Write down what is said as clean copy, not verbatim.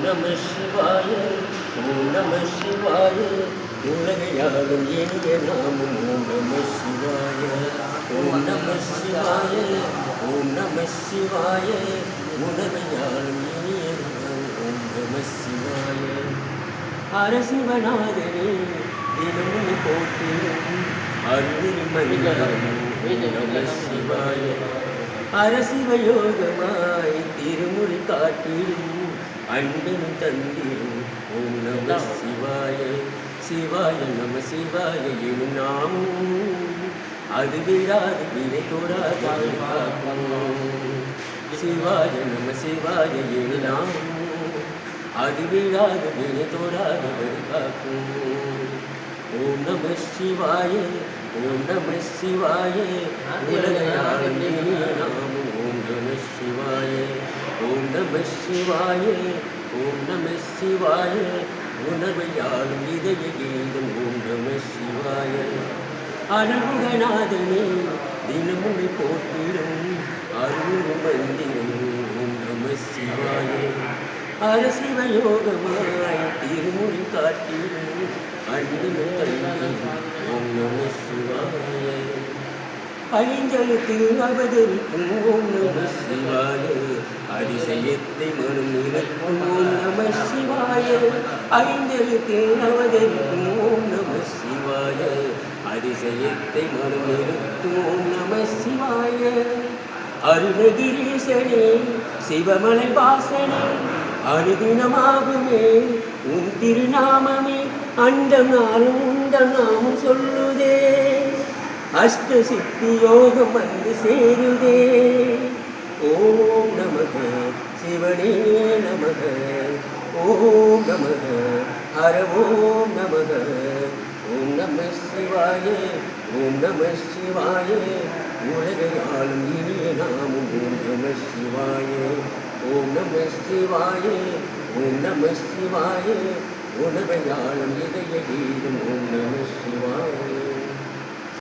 நம சிவாய ஓம் நம சிவாய உலகையாளும் இனிய நாமம் ஓம் நம சிவாய ஓம் நம சிவாய ஓம் நம சிவாய உலகையாளும் இனிய நாமம் ஓம் நம சிவாய அரசிவநாதனே தினமும் போற்றிடும் அருள்மணியாம் நம சிவாய அரசிவயோகமாய் திருமுறை காட்டிடும் அன்பனும் தந்திரும் ஓம் நம சிவாய சிவாய நம சிவாய எனும் நாமும் அது விடாது வினை தோடாது சிவாய நம சிவாய எனும் நாமும் அது விடாது வினை தோடாது காக்கும் ஓம் நம சிவாய ஓம் நம சிவாய உலகையாளும் இனிய நாமம் ஓம் நம சிவாய ஓம் நம சிவாய ஓம் நம சிவாய உணர்வையாளும் இதய கீதம் ஓம் நம சிவாய அருள்முகநாதனே தினமும் போற்றிடும் அருள் மந்திரம் ஓம் நம சிவாய அரசிவயோகமாய் திருமொழி காட்டிடும் அன்பும் தந்திரம் ஓம் நம சிவாய ஐந்தெழுத்து அவதரிக்கும் ஓம் நம சிவாய அதிசயத்தை மனம் நிரப்பும் ஓம் நம சிவாய ஐந்தெழுத்து அவதரிக்கும் ஓம் நம சிவாய அதிசயத்தை மனம் நிரப்பும் ஓம் நம சிவாய அருணகிரீசனே சிவமலை வாசனே அனுதினமாகுமே உன் திருநாமமே அண்டம் நாளும் உண்டம் நாமும் சொல்லுதே அஷ்ட சித்தி யோகம் வந்து சேருதே ஓம் நமக சிவனே நமக ஓம் நமக ஹர ஓம் நமக ஓம் நம சிவாய ஓம் நம சிவாய உலகையாளும் இனிய நாமும் ஓம் நம சிவாய ஓம் நம சிவாய ஓம் நம சிவாய உணவையாளும் இதய கீதம் ஓம் நம சிவாய